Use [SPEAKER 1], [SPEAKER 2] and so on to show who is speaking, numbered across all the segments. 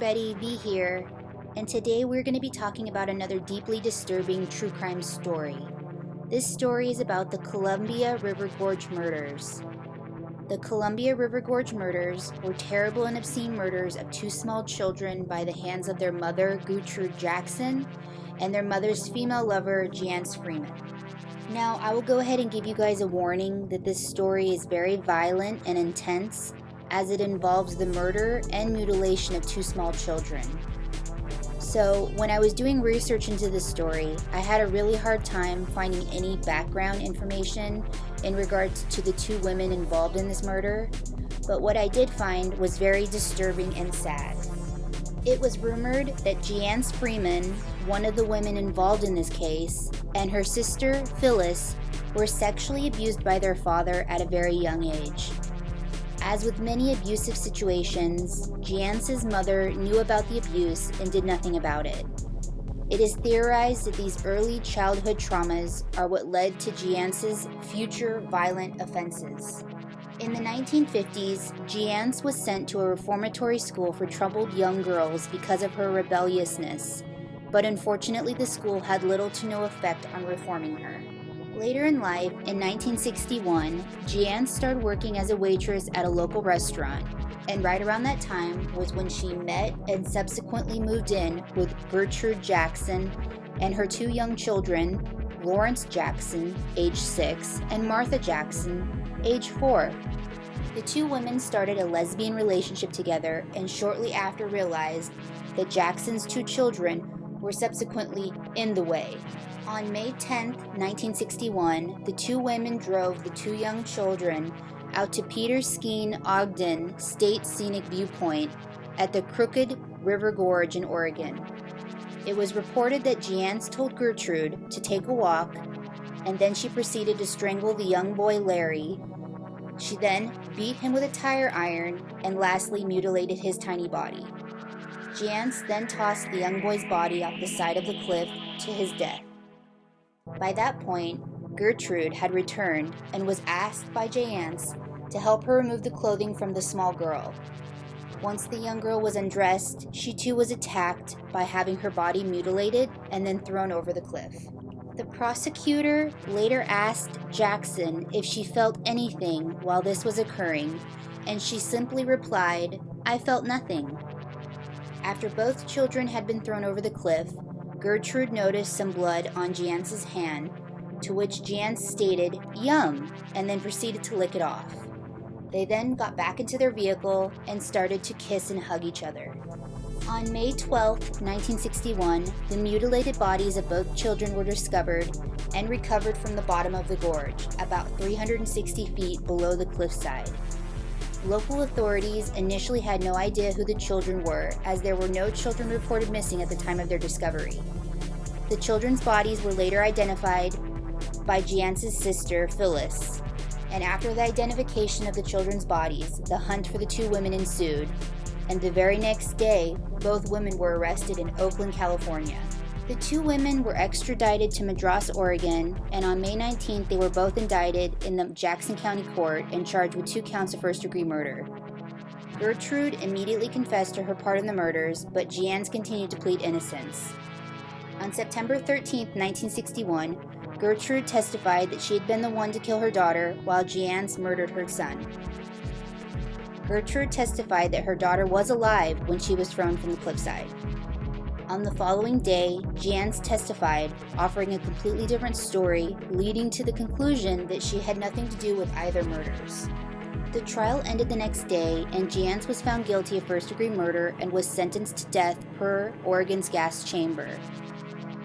[SPEAKER 1] everybody, V here, and today we're going to be talking about another deeply disturbing true crime story. This story is about the Columbia River Gorge murders. The Columbia River Gorge murders were terrible and obscene murders of two small children by the hands of their mother, Gertrude Jackson, and their mother's female lover, Jeannace Freeman. Now, I will go ahead and give you guys a warning that this story is very violent and intense, as it involves the murder and mutilation of two small children. So, when I was doing research into this story, I had a really hard time finding any background information in regards to the two women involved in this murder, but what I did find was very disturbing and sad. It was rumored that Jeannace Freeman, one of the women involved in this case, and her sister, Phyllis, were sexually abused by their father at a very young age. As with many abusive situations, Jeannace's mother knew about the abuse and did nothing about it. It is theorized that these early childhood traumas are what led to Jeannace's future violent offenses. In the 1950s, Jeannace was sent to a reformatory school for troubled young girls because of her rebelliousness, but unfortunately the school had little to no effect on reforming her. Later in life, in 1961, Jeannace started working as a waitress at a local restaurant, and right around that time was when she met and subsequently moved in with Gertrude Jackson and her two young children, Lawrence Jackson, age 6, and Martha Jackson, age 4. The two women started a lesbian relationship together and shortly after realized that Jackson's two children were subsequently in the way. On May 10, 1961, the two women drove the two young children out to Peterskeen Ogden State Scenic Viewpoint at the Crooked River Gorge in Oregon. It was reported that Jeannace told Gertrude to take a walk, and then she proceeded to strangle the young boy Larry. She then beat him with a tire iron and lastly mutilated his tiny body. Jeannace then tossed the young boy's body off the side of the cliff to his death. By that point, Gertrude had returned and was asked by Jeannace to help her remove the clothing from the small girl. Once the young girl was undressed, she too was attacked by having her body mutilated and then thrown over the cliff. The prosecutor later asked Jackson if she felt anything while this was occurring, and she simply replied, "I felt nothing." After both children had been thrown over the cliff, Gertrude noticed some blood on Jeannace's hand, to which Jeannace stated, "Yum," and then proceeded to lick it off. They then got back into their vehicle and started to kiss and hug each other. On May 12, 1961, the mutilated bodies of both children were discovered and recovered from the bottom of the gorge, about 360 feet below the cliffside. Local authorities initially had no idea who the children were, as there were no children reported missing at the time of their discovery. The children's bodies were later identified by Jeannace's sister, Phyllis, and after the identification of the children's bodies, the hunt for the two women ensued, and the very next day, both women were arrested in Oakland, California. The two women were extradited to Madras, Oregon, and on May 19th, they were both indicted in the Jackson County Court and charged with 2 counts of first-degree murder. Gertrude immediately confessed to her part in the murders, but Jeannace continued to plead innocence. On September 13th, 1961, Gertrude testified that she had been the one to kill her daughter while Jeannace murdered her son. Gertrude testified that her daughter was alive when she was thrown from the cliffside. On the following day, Jeannace testified, offering a completely different story, leading to the conclusion that she had nothing to do with either murders. The trial ended the next day, and Jeannace was found guilty of first-degree murder and was sentenced to death per Oregon's gas chamber.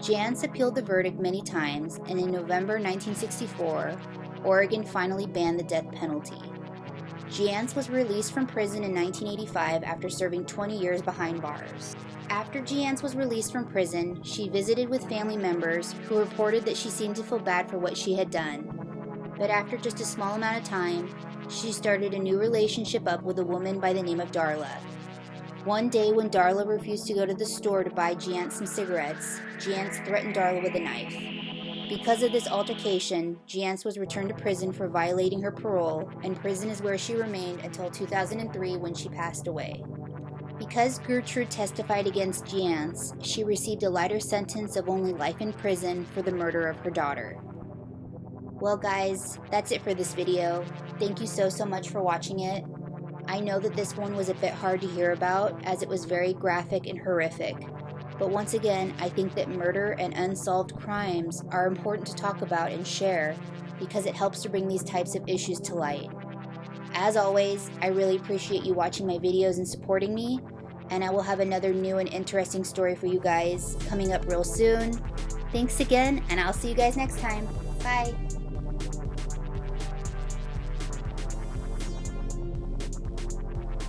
[SPEAKER 1] Jeannace appealed the verdict many times, and in November 1964, Oregon finally banned the death penalty. Jeannace was released from prison in 1985 after serving 20 years behind bars. After Jeannace was released from prison, she visited with family members who reported that she seemed to feel bad for what she had done. But after just a small amount of time, she started a new relationship up with a woman by the name of Darla. One day when Darla refused to go to the store to buy Jeannace some cigarettes, Jeannace threatened Darla with a knife. Because of this altercation, Jeannace was returned to prison for violating her parole, and prison is where she remained until 2003 when she passed away. Because Gertrude testified against Jeannace, she received a lighter sentence of only life in prison for the murder of her daughter. Well guys, that's it for this video. Thank you so much for watching it. I know that this one was a bit hard to hear about as it was very graphic and horrific. But once again, I think that murder and unsolved crimes are important to talk about and share because it helps to bring these types of issues to light. As always, I really appreciate you watching my videos and supporting me, and I will have another new and interesting story for you guys coming up real soon. Thanks again, and I'll see you guys next time. Bye!